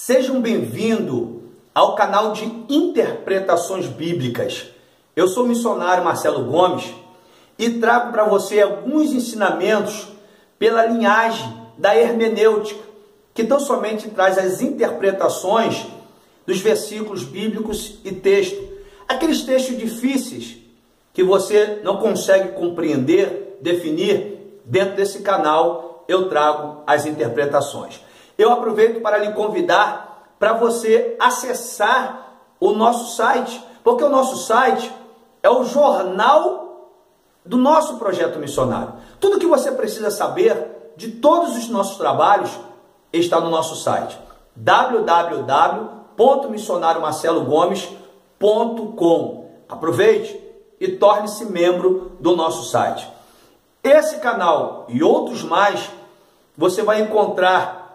Sejam bem-vindos ao canal de Interpretações Bíblicas. Eu sou o missionário Marcelo Gomes e trago para você alguns ensinamentos pela linhagem da hermenêutica, que tão somente traz as interpretações dos versículos bíblicos e textos. Aqueles textos difíceis que você não consegue compreender, definir, dentro desse canal eu trago as interpretações. Eu aproveito para lhe convidar para você acessar o nosso site, porque o nosso site é o jornal do nosso projeto missionário. Tudo que você precisa saber de todos os nossos trabalhos está no nosso site, www.missionariomarcelogomes.com. Aproveite e torne-se membro do nosso site. Esse canal e outros mais você vai encontrar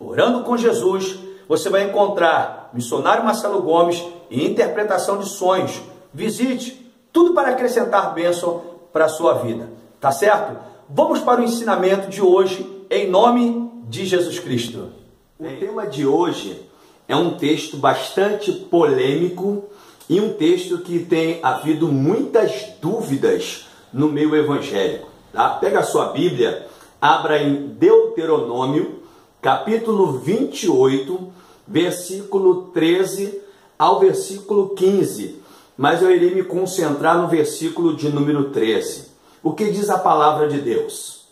Orando com Jesus, você vai encontrar Missionário Marcelo Gomes e Interpretação de Sonhos. Visite, tudo para acrescentar bênção para a sua vida. Tá certo? Vamos para o ensinamento de hoje, em nome de Jesus Cristo. O tema de hoje é um texto bastante polêmico e um texto que tem havido muitas dúvidas no meio evangélico. Tá? Pega a sua Bíblia, abra em Deuteronômio, capítulo 28, versículo 13 ao versículo 15. Mas eu irei me concentrar no versículo de número 13. O que diz a palavra de Deus?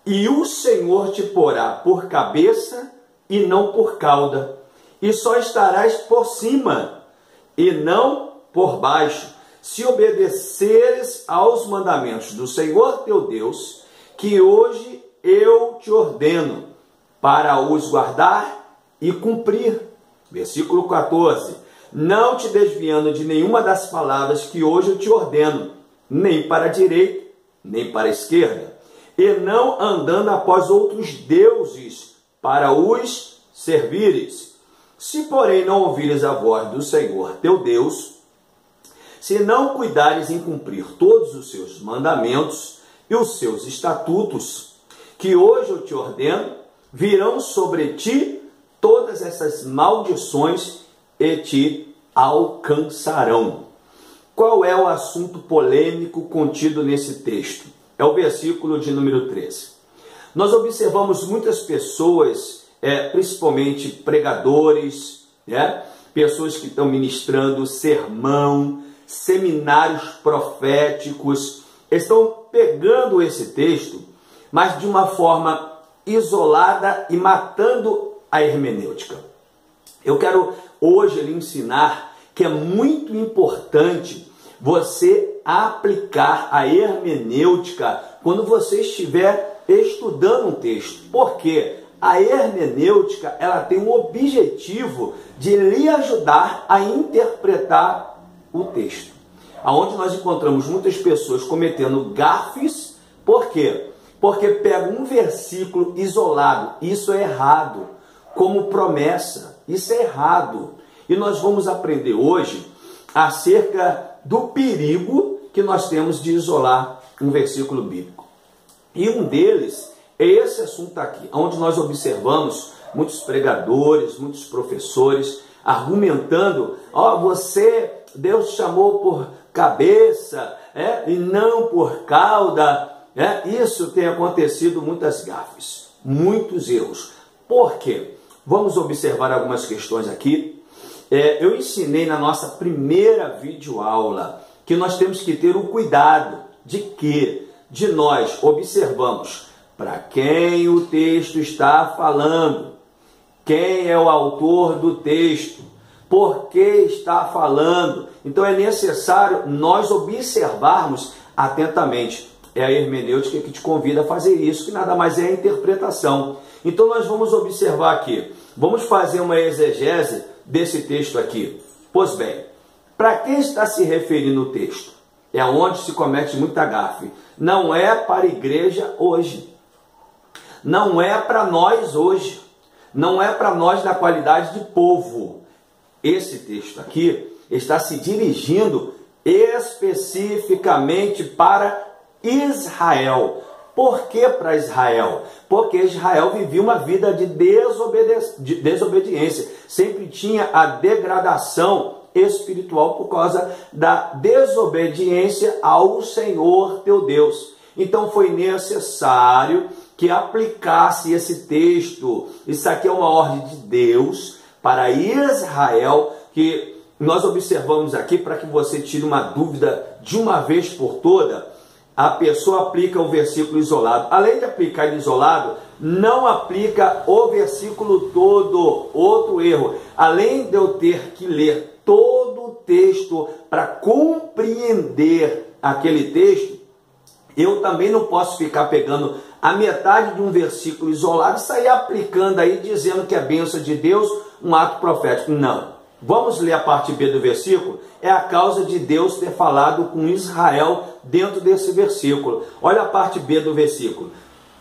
E o Senhor te porá por cabeça e não por cauda, e só estarás por cima e não por baixo, se obedeceres aos mandamentos do Senhor teu Deus, que hoje eu te ordeno, para os guardar e cumprir. Versículo 14. Não te desviando de nenhuma das palavras que hoje eu te ordeno, nem para a direita, nem para a esquerda, e não andando após outros deuses, para os servires. Se, porém, não ouvires a voz do Senhor teu Deus, se não cuidares em cumprir todos os seus mandamentos e os seus estatutos, que hoje eu te ordeno, virão sobre ti todas essas maldições e te alcançarão. Qual é o assunto polêmico contido nesse texto? É o versículo de número 13. Nós observamos muitas pessoas, principalmente pregadores, pessoas que estão ministrando sermão, seminários proféticos, estão pegando esse texto, mas de uma forma isolada e matando a hermenêutica. Eu quero hoje lhe ensinar que é muito importante você aplicar a hermenêutica quando você estiver estudando um texto. Porque a hermenêutica, ela tem o objetivo de lhe ajudar a interpretar o texto. Aonde nós encontramos muitas pessoas cometendo gafes. Por quê? Porque pega um versículo isolado, isso é errado, como promessa, isso é errado. E nós vamos aprender hoje acerca do perigo que nós temos de isolar um versículo bíblico. E um deles é esse assunto aqui, onde nós observamos muitos pregadores, muitos professores argumentando, Deus chamou por cabeça, e não por cauda. Isso tem acontecido muitas gafes, muitos erros. Por quê? Vamos observar algumas questões aqui. Eu ensinei na nossa primeira videoaula que nós temos que ter o cuidado de nós observamos para quem o texto está falando, quem é o autor do texto, por que está falando. Então é necessário nós observarmos atentamente. É a hermenêutica que te convida a fazer isso, que nada mais é a interpretação. Então nós vamos observar aqui, vamos fazer uma exegese desse texto aqui. Pois bem, para quem está se referindo o texto? É onde se comete muita gafe. Não é para a igreja hoje. Não é para nós hoje. Não é para nós da qualidade de povo. Esse texto aqui está se dirigindo especificamente para Israel. Por que para Israel? Porque Israel vivia uma vida de desobediência. Sempre tinha a degradação espiritual por causa da desobediência ao Senhor teu Deus. Então foi necessário que aplicasse esse texto. Isso aqui é uma ordem de Deus para Israel, que nós observamos aqui para que você tire uma dúvida de uma vez por toda. A pessoa aplica o versículo isolado. Além de aplicar ele isolado, não aplica o versículo todo. Outro erro. Além de eu ter que ler todo o texto para compreender aquele texto, eu também não posso ficar pegando a metade de um versículo isolado e sair aplicando aí, dizendo que é bênção de Deus, um ato profético. Não. Vamos ler a parte B do versículo? É a causa de Deus ter falado com Israel dentro desse versículo. Olha a parte B do versículo.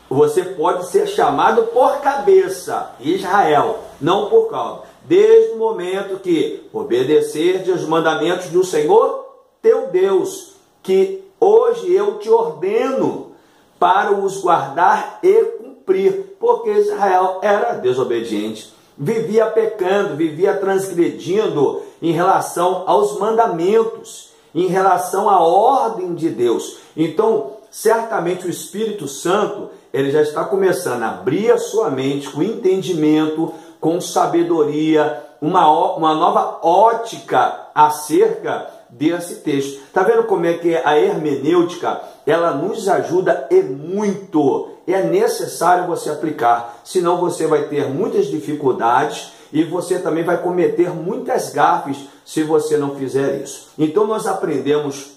Você pode ser chamado por cabeça, Israel, não por causa. Desde o momento que obedecerdes os mandamentos do Senhor, teu Deus, que hoje eu te ordeno para os guardar e cumprir, porque Israel era desobediente. Vivia pecando, vivia transgredindo em relação aos mandamentos, em relação à ordem de Deus. Então, certamente o Espírito Santo, ele já está começando a abrir a sua mente com entendimento, com sabedoria, uma nova ótica acerca desse texto. Está vendo como é que a hermenêutica, ela nos ajuda e muito. É necessário você aplicar, senão você vai ter muitas dificuldades e você também vai cometer muitas gafes se você não fizer isso. Então nós aprendemos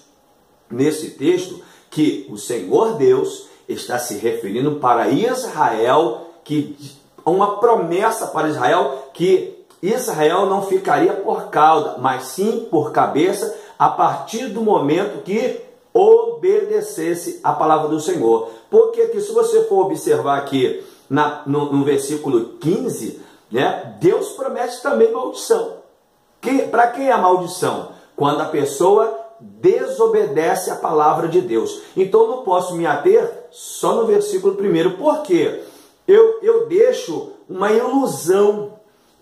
nesse texto que o Senhor Deus está se referindo para Israel, que uma promessa para Israel, que Israel não ficaria por cauda, mas sim por cabeça, a partir do momento que obedecesse a palavra do Senhor. Porque que se você for observar aqui no versículo 15, né, Deus promete também maldição. Para quem é a maldição? Quando a pessoa desobedece a palavra de Deus. Então eu não posso me ater só no versículo 1. Por quê? Eu deixo uma ilusão,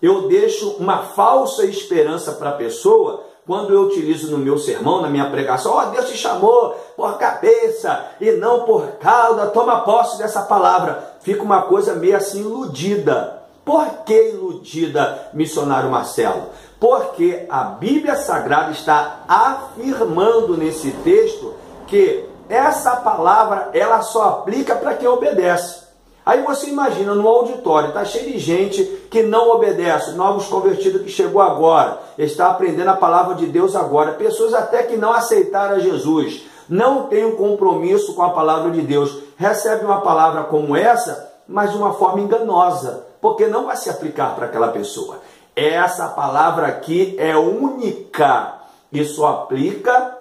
eu deixo uma falsa esperança para a pessoa quando eu utilizo no meu sermão, na minha pregação, Deus te chamou por cabeça e não por cauda, toma posse dessa palavra. Fica uma coisa meio assim iludida. Por que iludida, missionário Marcelo? Porque a Bíblia Sagrada está afirmando nesse texto que essa palavra ela só aplica para quem obedece. Aí você imagina no auditório, está cheio de gente que não obedece, novos convertidos que chegou agora, está aprendendo a palavra de Deus agora, pessoas até que não aceitaram a Jesus, não tem um compromisso com a palavra de Deus, recebe uma palavra como essa, mas de uma forma enganosa, porque não vai se aplicar para aquela pessoa. Essa palavra aqui é única e só aplica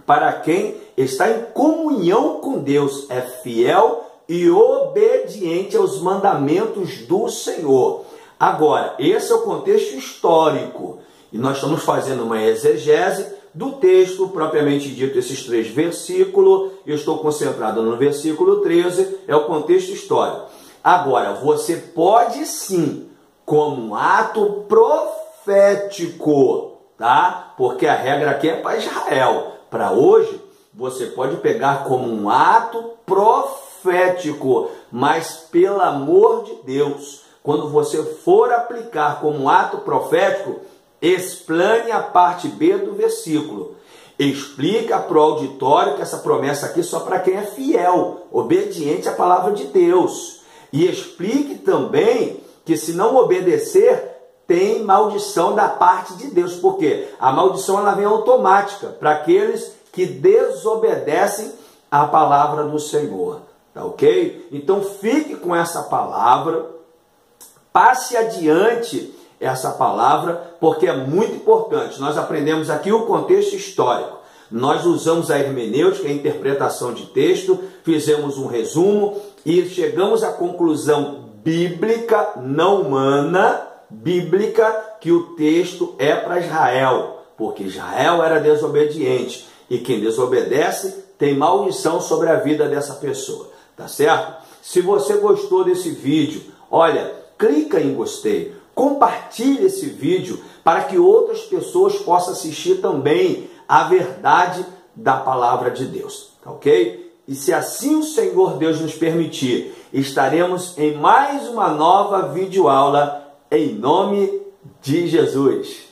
para quem está em comunhão com Deus, é fiel e obediente aos mandamentos do Senhor. Agora, esse é o contexto histórico. E nós estamos fazendo uma exegese do texto, propriamente dito, esses 3 versículos. Eu estou concentrado no versículo 13, é o contexto histórico. Agora, você pode sim, como um ato profético, tá? Porque a regra aqui é para Israel. Para hoje, você pode pegar como um ato profético, mas pelo amor de Deus, quando você for aplicar como um ato profético, explane a parte B do versículo. Explica para o auditório que essa promessa aqui é só para quem é fiel, obediente à palavra de Deus. E explique também que se não obedecer, tem maldição da parte de Deus. Por quê? A maldição ela vem automática para aqueles que desobedecem à palavra do Senhor. Tá ok? Então fique com essa palavra, passe adiante essa palavra, porque é muito importante. Nós aprendemos aqui o contexto histórico. Nós usamos a hermenêutica, a interpretação de texto, fizemos um resumo e chegamos à conclusão bíblica, não humana, bíblica, que o texto é para Israel, porque Israel era desobediente e quem desobedece tem maldição sobre a vida dessa pessoa. tá certo? Se você gostou desse vídeo, olha, clica em gostei, compartilhe esse vídeo para que outras pessoas possam assistir também a verdade da palavra de Deus, tá ok? E se assim o Senhor Deus nos permitir, estaremos em mais uma nova videoaula em nome de Jesus.